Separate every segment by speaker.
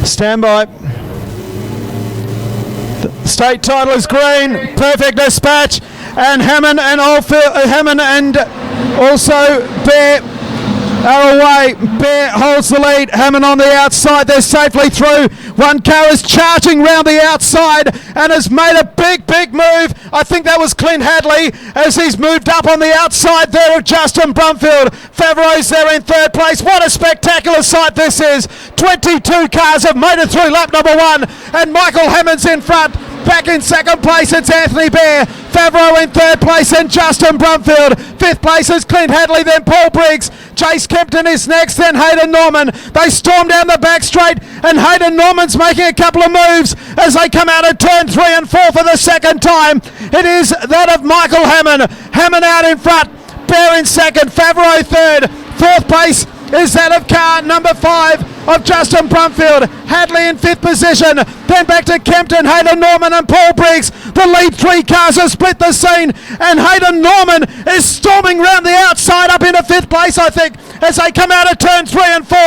Speaker 1: Stand by. The state title is green. Perfect Dispatch and Hammond and Hammond and also Bear are away. Bear holds the lead. Hammond on the outside. They're safely through. One car is charging round the outside and has made a big move. I think that was Clint Hadley as he's moved up on the outside there of Justin Brumfield. Favreau's there in third place. What a spectacular sight this is. 22 cars have made it through lap number 1 and Michael Hammond's in front. Back in second place, it's Anthony Bear. Favreau in third place and Justin Brumfield. Fifth place is Clint Hadley, then Paul Briggs. Chase Kempton is next, then Hayden Norman. They storm down the back straight and Hayden Norman's making a couple of moves as they come out of turn 3 and 4 for the second time. It is that of Michael Hammond. Hammond out in front, Bear in second, Favreau third. Fourth place is that of car number 5 of Justin Brumfield. Hadley in 5th position. Then back to Kempton, Hayden Norman and Paul Briggs. The lead 3 cars have split the scene and Hayden Norman is storming round the outside up into 5th place, I think, as they come out of turn 3 and 4.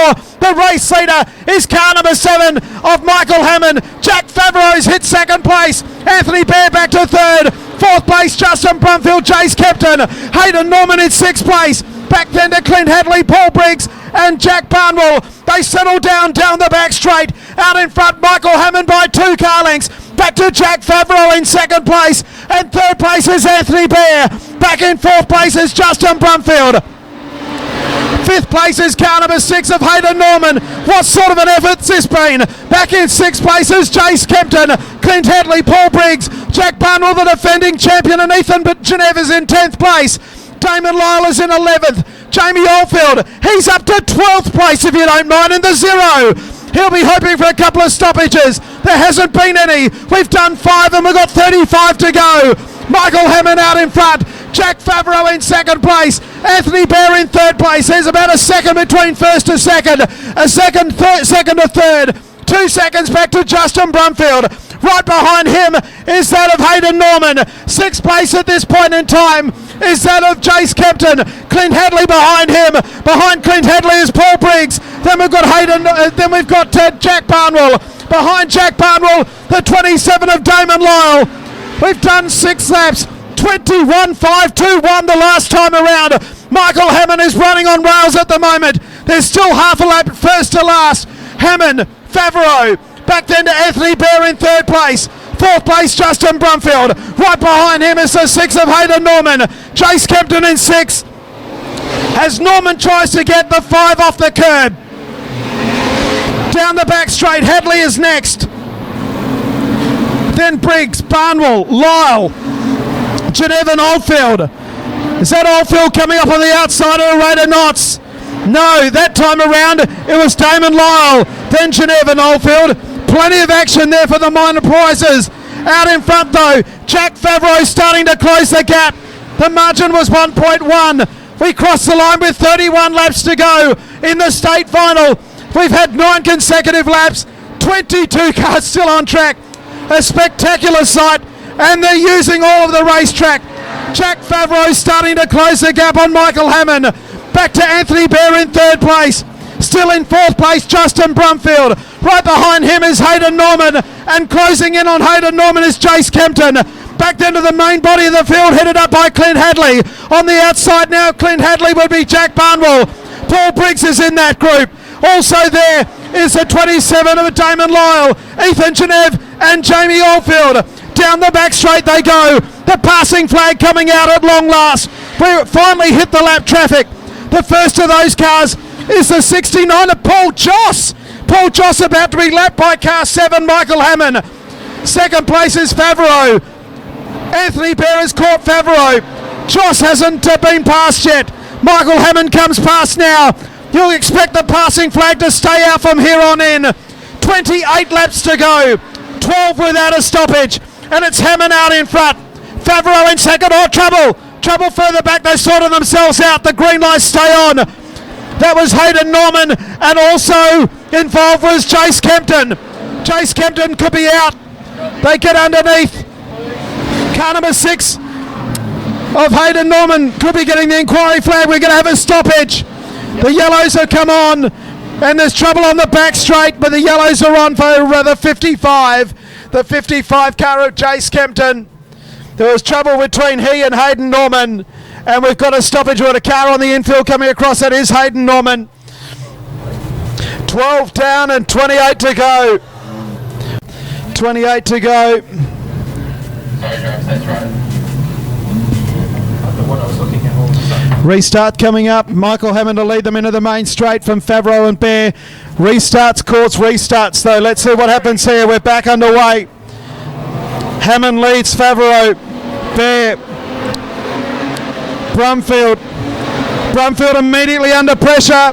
Speaker 1: The race leader is car number 7 of Michael Hammond. Jack Favreau's hit second place. Anthony Bear back to third. Fourth place, Justin Brumfield, Chase Kempton. Hayden Norman in 6th place. Back then to Clint Hadley, Paul Briggs and Jack Barnwell. They settle down the back straight. Out in front, Michael Hammond by 2 car lengths. Back to Jack Favreau in second place. And third place is Anthony Bear. Back in fourth place is Justin Brumfield. Fifth place is car number 6 of Hayden Norman. What sort of an effort's this been? Back in 6th place is Chase Kempton, Clint Hadley, Paul Briggs, Jack Barnwell, the defending champion, and Ethan Geneva's in 10th place. Damon Lyle is in 11th. Jamie Oldfield, he's up to 12th place if you don't mind in the 0. He'll be hoping for a couple of stoppages. There hasn't been any. We've done 5 and we've got 35 to go. Michael Hammond out in front. Jack Favreau in second place. Anthony Bear in third place. There's about a second between first to second. A second to third. 2 seconds back to Justin Brumfield. Right behind him is that of Hayden Norman. 6th place at this point in time is that of Chase Kempton. Clint Hadley behind him. Behind Clint Hadley is Paul Briggs. Then we've got Jack Barnwell. Behind Jack Barnwell, the 27 of Damon Lyle. We've done 6 laps. 21.521 the last time around. Michael Hammond is running on rails at the moment. There's still half a lap first to last. Hammond, Favreau, back then to Anthony Bear in third place. Fourth place, Justin Brumfield. Right behind him is the 6 of Hayden Norman. Chase Kempton in 6. As Norman tries to get the 5 off the curb. Down the back straight, Hadley is next. Then Briggs, Barnwell, Lyle, Geneva and Oldfield. Is that Oldfield coming up on the outside at a rate of knots? No, that time around it was Damon Lyle, then Geneva and Oldfield. Plenty of action there for the minor prizes. Out in front though, Jack Favreau starting to close the gap. The margin was 1.1. We crossed the line with 31 laps to go in the state final. We've had 9 consecutive laps, 22 cars still on track. A spectacular sight, and they're using all of the racetrack. Jack Favreau starting to close the gap on Michael Hammond. Back to Anthony Bear in third place. Still in fourth place, Justin Brumfield. Right behind him is Hayden Norman, and closing in on Hayden Norman is Chase Kempton. Back then to the main body of the field, headed up by Clint Hadley. On the outside now, Clint Hadley would be Jack Barnwell. Paul Briggs is in that group. Also there is the 27 of Damon Lyle, Ethan Genev and Jamie Oldfield. Down the back straight they go. The passing flag coming out at long last. We finally hit the lap traffic. The first of those cars is the 69 of Paul Joss. Paul Joss about to be lapped by car 7, Michael Hammond. Second place is Favreau. Anthony Bear has caught Favreau. Joss hasn't been passed yet. Michael Hammond comes past now. You'll expect the passing flag to stay out from here on in. 28 laps to go. 12 without a stoppage. And it's Hammond out in front. Favreau in second. Oh, trouble. Trouble further back. They sorted themselves out. The green lights stay on. That was Hayden Norman. And also involved was Chase Kempton. Chase Kempton could be out. They get underneath. Car number 6 of Hayden Norman could be getting the inquiry flag. We're going to have a stoppage. The yellows have come on, and there's trouble on the back straight, but the yellows are on for the 55. The 55 car of Jace Kempton. There was trouble between he and Hayden Norman, and we've got a stoppage with a car on the infield coming across. That is Hayden Norman. 12 down and 28 to go. 28 to go.
Speaker 2: Sorry, Travis, that's right.
Speaker 1: Restart coming up. Michael Hammond to lead them into the main straight from Favreau and Bear. Restarts, course restarts though. Let's see what happens here. We're back underway. Hammond leads Favreau. Bear. Brumfield immediately under pressure.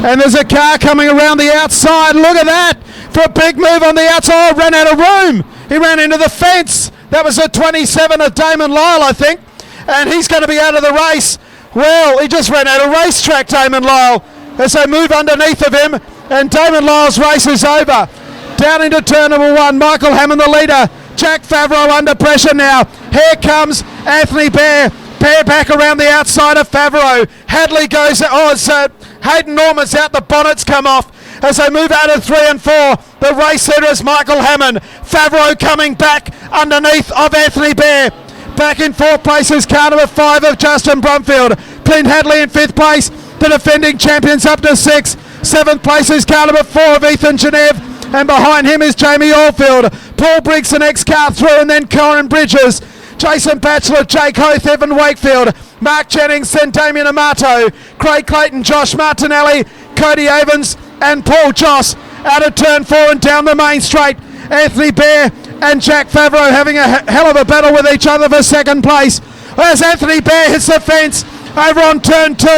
Speaker 1: And there's a car coming around the outside. Look at that. For a big move on the outside. Oh, ran out of room. He ran into the fence. That was a 27 of Damon Lyle, I think. And he's going to be out of the race. Well, he just ran out of racetrack, Damon Lyle, as they move underneath of him, and Damon Lyle's race is over. Down into turn number 1, Michael Hammond the leader. Jack Favreau under pressure now. Here comes Anthony Bear. Bear back around the outside of Favreau. Hadley goes, Hayden Norman's out, the bonnets come off. As they move out of 3 and 4, the race leader is Michael Hammond. Favreau coming back underneath of Anthony Bear. Back in 4th place is car number 5 of Justin Brumfield. Clint Hadley in 5th place. The defending champions up to 6. 7th place is car number 4 of Ethan Geneve. And behind him is Jamie Allfield. Paul Briggs the next car through, and then Corin Bridges. Jason Batchelor, Jake Hoth, Evan Wakefield. Mark Jennings, then Damien Amato. Craig Clayton, Josh Martinelli, Cody Evans and Paul Joss. Out of turn 4 and down the main straight. Anthony Bear and Jack Favreau having a hell of a battle with each other for 2nd place. As Anthony Bear hits the fence over on turn 2,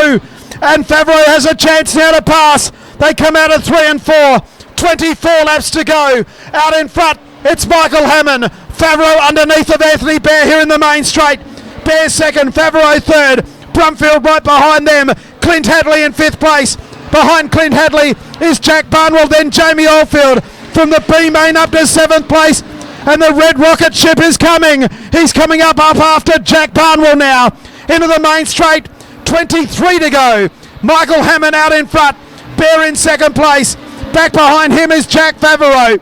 Speaker 1: and Favreau has a chance now to pass. They come out of 3 and 4. 24 laps to go. Out in front, it's Michael Hammond. Favreau underneath of Anthony Bear here in the main straight. Bear 2nd, Favreau 3rd. Brumfield right behind them. Clint Hadley in 5th place. Behind Clint Hadley is Jack Barnwell, then Jamie Allfield. From the B main up to 7th place. And the red rocket ship is coming. He's coming up after Jack Barnwell now. Into the main straight. 23 to go. Michael Hammond out in front. Bear in 2nd place. Back behind him is Jack Favreau.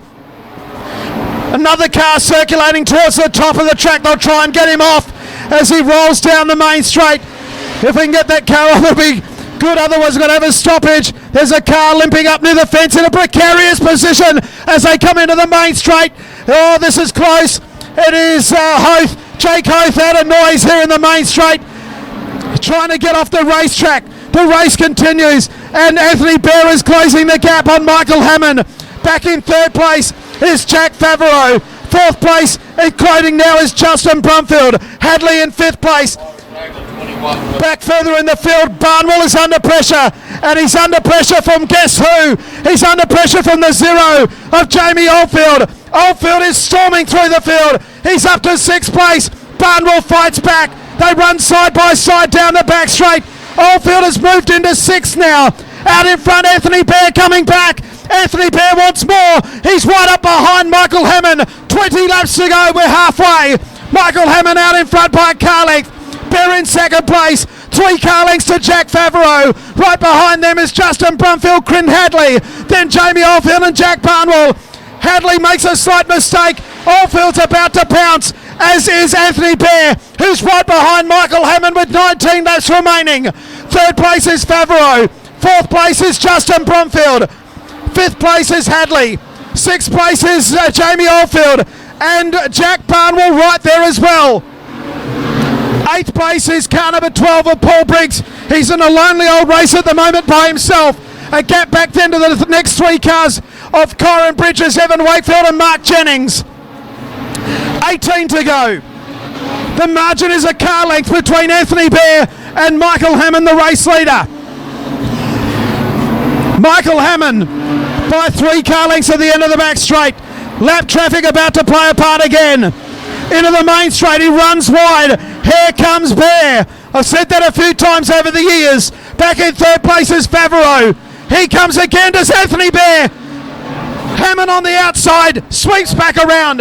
Speaker 1: Another car circulating towards the top of the track. They'll try and get him off as he rolls down the main straight. If we can get that car off, it'll be good. Otherwise, we're going to have a stoppage. There's a car limping up near the fence in a precarious position as they come into the main straight. Oh, this is close. It is Hoth. Jake Hoth out of noise here in the main straight. Trying to get off the racetrack. The race continues, and Anthony Bear is closing the gap on Michael Hammond. Back in 3rd place is Jack Favreau. 4th place, including now, is Justin Brumfield. Hadley in 5th place. Back further in the field, Barnwell is under pressure, and he's under pressure from guess who? He's under pressure from the 0 of Jamie Allfield. Allfield is storming through the field. He's up to 6th place. Barnwell fights back. They run side by side down the back straight. Allfield has moved into 6th now. Out in front, Anthony Bear coming back. Anthony Bear wants more. He's right up behind Michael Hammond. 20 laps to go. We're halfway. Michael Hammond out in front by a car length. Bear in 2nd place. 3 car lengths to Jack Favreau. Right behind them is Justin Brumfield, Clint Hadley. Then Jamie Allfield and Jack Barnwell. Hadley makes a slight mistake. Allfield's about to pounce, as is Anthony Bear, who's right behind Michael Hammond with 19 laps remaining. 3rd place is Favreau. 4th place is Justin Brumfield. 5th place is Hadley. 6th place is Jamie Allfield. And Jack Barnwell right there as well. 8th place is car number 12 of Paul Briggs. He's in a lonely old race at the moment by himself. A gap back then to the next 3 cars of Corin Bridges, Evan Wakefield and Mark Jennings. 18 to go. The margin is a car length between Anthony Bear and Michael Hammond, the race leader. Michael Hammond by 3 car lengths at the end of the back straight. Lap traffic about to play a part again. Into the main straight, he runs wide. Here comes Bear. I've said that a few times over the years. Back in 3rd place is Favreau. He comes again, does Anthony Bear. Hammond on the outside, sweeps back around.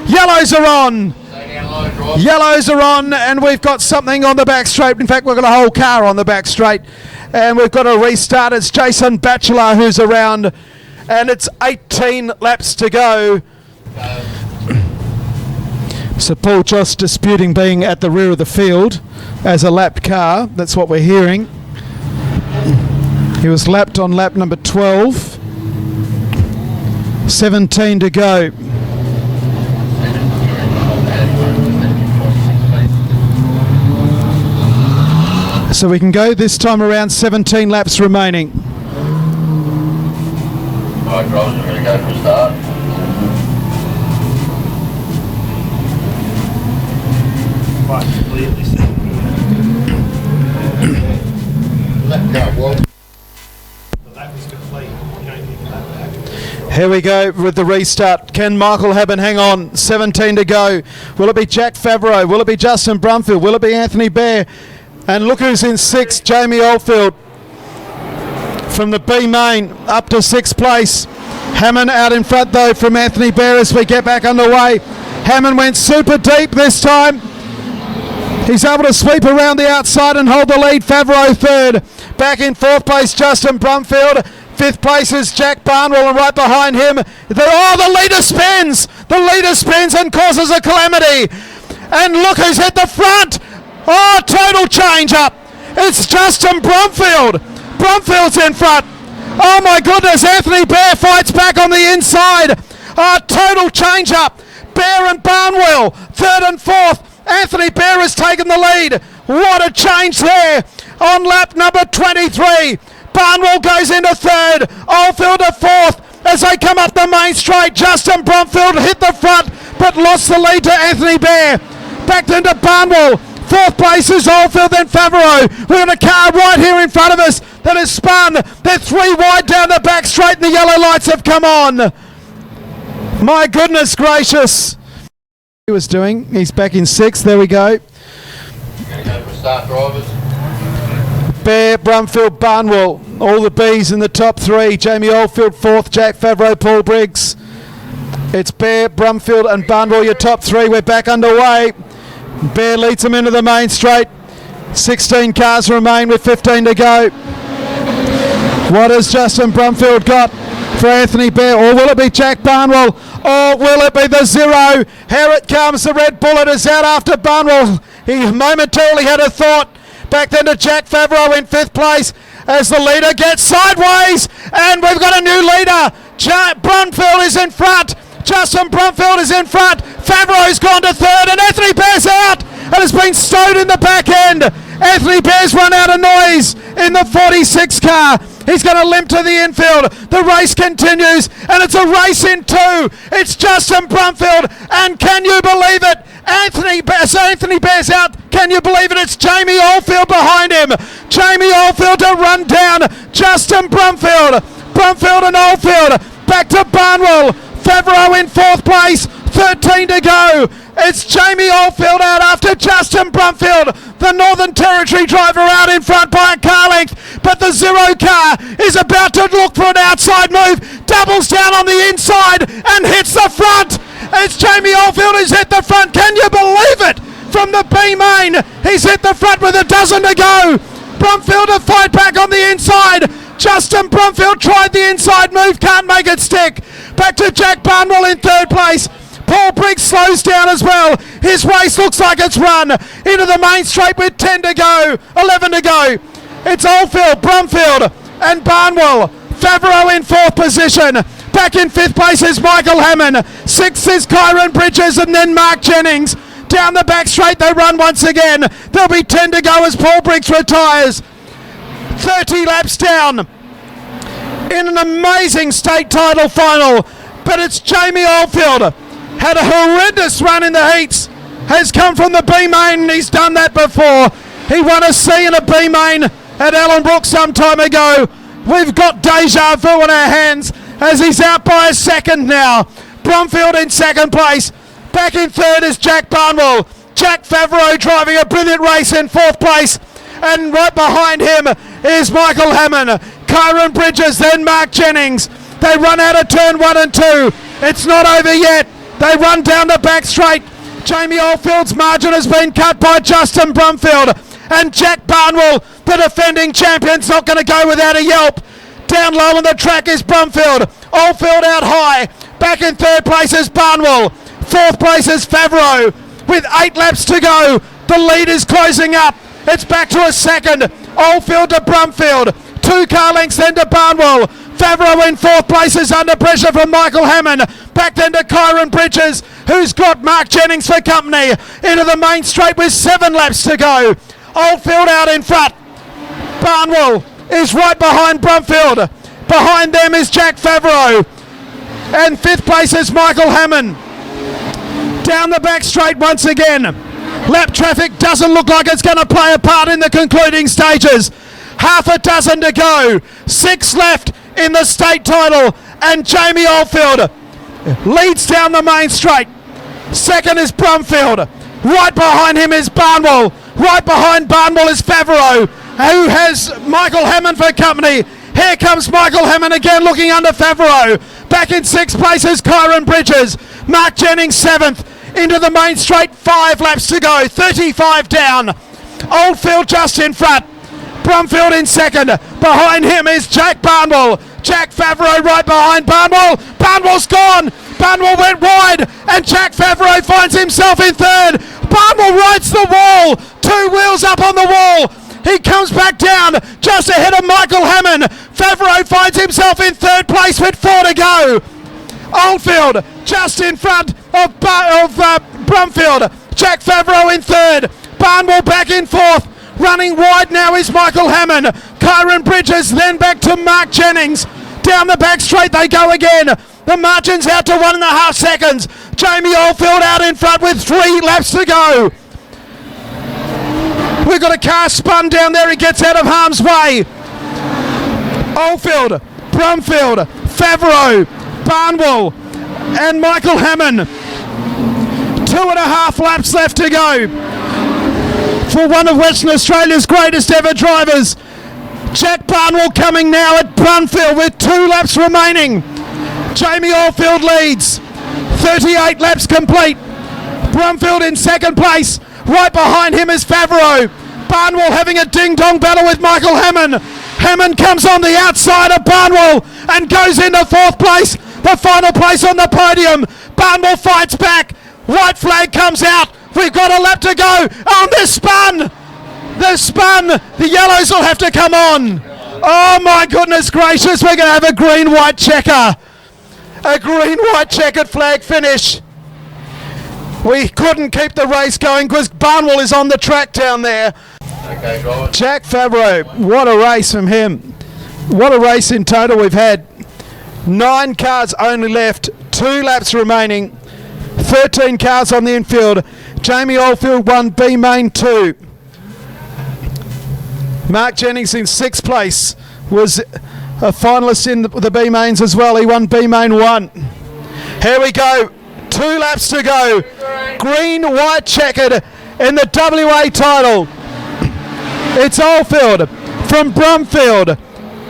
Speaker 1: Yellows are on. Yellows are on, and we've got something on the back straight. In fact, we've got a whole car on the back straight, and we've got a restart. It's Jason Batchelor who's around, and it's 18 laps to go. So Paul Joss disputing being at the rear of the field as a lapped car. That's what we're hearing. He was lapped on lap number 12. 17 to go. So we can go this time around, 17 laps remaining.
Speaker 2: Alright, Ross, we're going to go for a start.
Speaker 1: Here we go with the restart. Can Michael Haben hang on? 17 to go. Will it be Jack Favreau? Will it be Justin Brumfield? Will it be Anthony Bear? And look who's in 6th, Jamie Oldfield. From the B main up to 6th place. Hammond out in front though from Anthony Bear as we get back underway. Hammond went super deep this time. He's able to sweep around the outside and hold the lead. Favreau 3rd. Back in 4th place, Justin Brumfield. 5th place is Jack Barnwell, and right behind him, the leader spins! The leader spins and causes a calamity. And look who's hit the front! Oh, total change up! It's Justin Brumfield! Brumfield's in front! Oh my goodness, Anthony Bear fights back on the inside! Oh, total change up! Bear and Barnwell, 3rd and 4th. Anthony Bear has taken the lead. What a change there on lap number 23. Barnwell goes into 3rd. Oldfield to 4th as they come up the main straight. Justin Brumfield hit the front but lost the lead to Anthony Bear. Back into Barnwell. 4th place is Oldfield, then Favreau. We've got a car right here in front of us that has spun. They're 3 wide down the back straight and the yellow lights have come on. My goodness gracious. He was doing. He's back in 6th. There we go.
Speaker 2: Going to go for start, drivers.
Speaker 1: Bear, Brumfield, Barnwell. All the B's in the top 3. Jamie Oldfield 4th. Jack Favreau, Paul Briggs. It's Bear, Brumfield and Barnwell, your top 3. We're back underway. Bear leads them into the main straight. 16 cars remain with 15 to go. What has Justin Brumfield got for Anthony Bear? Or will it be Jack Barnwell? Or will it be the 0? Here it comes. The red bullet is out after Barnwell. He momentarily had a thought. Back then to Jack Favreau in 5th place as the leader gets sideways. And we've got a new leader. Brumfield is in front. Justin Brumfield is in front. Favreau's gone to 3rd and Anthony Bear's out and has been stowed in the back end. Anthony Bear's run out of noise in the 46 car. He's going to limp to the infield. The race continues and it's a race in 2. It's Justin Brumfield and can you believe it? Anthony Bear's out. Can you believe it? It's Jamie Oldfield behind him. Jamie Oldfield to run down Justin Brumfield. Brumfield and Oldfield back to Barnwell. Favreau in 4th place, 13 to go. It's Jamie Oldfield out after Justin Brumfield. The Northern Territory driver out in front by a car length, but the 0 car is about to look for an outside move, doubles down on the inside and hits the front. It's Jamie Oldfield who's hit the front. Can you believe it? From the B main, he's hit the front with a dozen to go. Brumfield to fight back on the inside. Justin Brumfield tried the inside move, can't make it stick. Back to Jack Barnwell in 3rd place. Paul Briggs slows down as well. His race looks like it's run into the main straight with 10 to go, 11 to go. It's Oldfield, Brumfield and Barnwell. Favreau in 4th position. Back in 5th place is Michael Hammond. 6th is Kyron Bridges and then Mark Jennings. Down the back straight they run once again. There'll be 10 to go as Paul Briggs retires. 30 laps down in an amazing state title final, but it's Jamie Oldfield. Had a horrendous run in the heats, has come from the B main and he's done that before. He won a C and a B main at Ellenbrook some time ago. We've got deja vu on our hands as he's out by a second now. Brumfield in 2nd place. Back in 3rd is Jack Barnwell. Jack Favreau driving a brilliant race in 4th place. And right behind him is Michael Hammond. Kyron Bridges, then Mark Jennings. They run out of turn 1 and 2. It's not over yet. They run down the back straight. Jamie Oldfield's margin has been cut by Justin Brumfield. And Jack Barnwell, the defending champion's not going to go without a yelp. Down low on the track is Brumfield. Oldfield out high. Back in third place is Barnwell. Fourth place is Favreau. With 8 laps to go, the lead is closing up. It's back to a second. Oldfield to Brumfield. 2 car lengths then to Barnwell. Favreau in fourth place is under pressure from Michael Hammond. Back then to Kyron Bridges, who's got Mark Jennings for company. Into the main straight with 7 laps to go. Oldfield out in front. Barnwell is right behind Brumfield. Behind them is Jack Favreau. And 5th place is Michael Hammond. Down the back straight once again. Lap traffic doesn't look like it's going to play a part in the concluding stages. Half a dozen to go. 6 left in the state title. And Jamie Oldfield leads down the main straight. Second is Brumfield. Right behind him is Barnwell. Right behind Barnwell is Favreau, who has Michael Hammond for company. Here comes Michael Hammond again looking under Favreau. Back in 6th place is Kyron Bridges. Mark Jennings 7th. Into the main straight, 5 laps to go. 35 down. Oldfield just in front. Brumfield in second. Behind him is Jack Barnwell. Jack Favreau right behind Barnwell. Barnwell's gone. Barnwell went wide, and Jack Favreau finds himself in third. Barnwell rides the wall. 2 wheels up on the wall. He comes back down just ahead of Michael Hammond. Favreau finds himself in third place with 4 to go. Oldfield just in front of Brumfield. Jack Favreau in third. Barnwell back in fourth. Running wide now is Michael Hammond. Kyron Bridges then back to Mark Jennings. Down the back straight they go again. The margin's out to 1.5 seconds. Jamie Oldfield out in front with 3 laps to go. We've got a car spun down there. He gets out of harm's way. Oldfield, Brumfield, Favreau, Barnwell and Michael Hammond. 2.5 laps left to go for one of Western Australia's greatest ever drivers. Jack Barnwell coming now at Brumfield with 2 laps remaining. Jamie Oldfield leads. 38 laps complete. Brumfield in second place. Right behind him is Favreau. Barnwell having a ding-dong battle with Michael Hammond. Hammond comes on the outside of Barnwell and goes into 4th place. The final place on the podium. Barnwell fights back. White flag comes out. We've got a lap to go. Oh, they're spun. They're spun. The yellows will have to come on. Oh my goodness gracious. We're going to have a green-white checker. A green-white checkered flag finish. We couldn't keep the race going because Barnwell is on the track down there.
Speaker 2: Okay, driver.
Speaker 1: Jack Favreau, what a race from him. What a race in total we've had. 9 cars only left, 2 laps remaining, 13 cars on the infield. Jamie Oldfield won B main 2. Mark Jennings in 6th place was a finalist in the B mains as well. He won B main 1. Here we go. 2 laps to go. Green, white checkered in the WA title. It's Oldfield from Brumfield,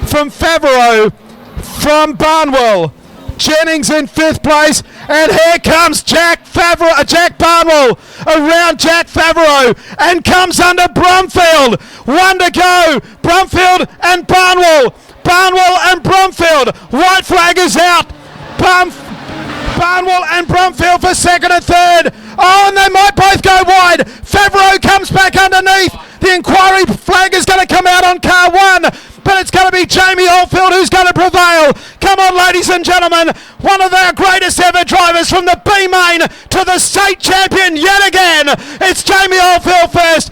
Speaker 1: from Favreau, from Barnwell. Jennings in 5th place, and here comes Jack Barnwell around Jack Favreau and comes under Brumfield. 1 to go. Brumfield and Barnwell. Barnwell and Brumfield. White flag is out. Barnwell and Brumfield for 2nd and 3rd. Oh, and they might both go wide. Favreau comes back underneath. The inquiry flag is going to come out on car 1, but it's going to be Jamie Oldfield who's going to prevail. Come on, ladies and gentlemen. One of our greatest ever drivers from the B main to the state champion yet again. It's Jamie Oldfield first.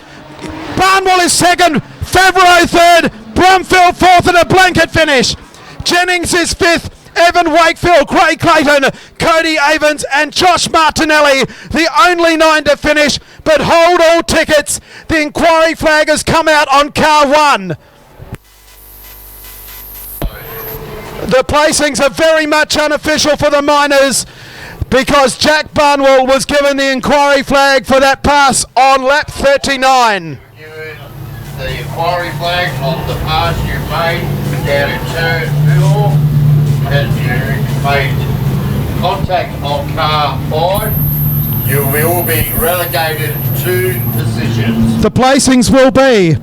Speaker 1: Barnwell is 2nd. Favreau 3rd. Brumfield 4th in a blanket finish. Jennings is 5th. Evan Wakefield, Craig Clayton, Cody Avens and Josh Martinelli, the only 9 to finish, but hold all tickets. The inquiry flag has come out on car 1. The placings are very much unofficial for the minors because Jack Barnwell was given the inquiry flag for that pass on lap 39.
Speaker 2: Given the inquiry flag on the pass you made down in turn 4. As you made contact on car 5 You will be relegated 2 positions.
Speaker 1: The placings will be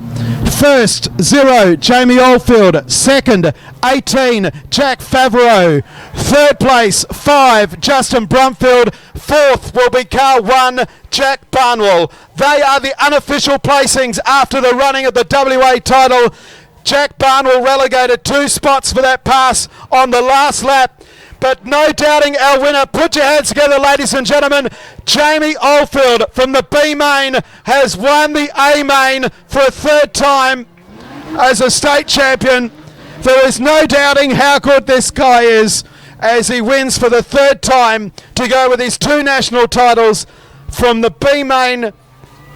Speaker 1: first 0 Jamie Oldfield, second 18 Jack Favreau, third place 5 Justin Brumfield, fourth will be car 1 Jack Barnwell. They are the unofficial placings after the running of the WA title. Jack Barnwell relegated 2 spots for that pass on the last lap. But no doubting our winner. Put your hands together, ladies and gentlemen. Jamie Oldfield from the B main has won the A main for a 3rd time as a state champion. There is no doubting how good this guy is as he wins for the 3rd time to go with his 2 national titles from the B main.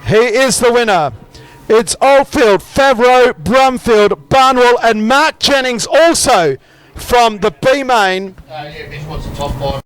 Speaker 1: He is the winner. It's Oldfield, Favreau, Brumfield, Barnwell and Mark Jennings also from the B main.
Speaker 2: Yeah, this was the top 5.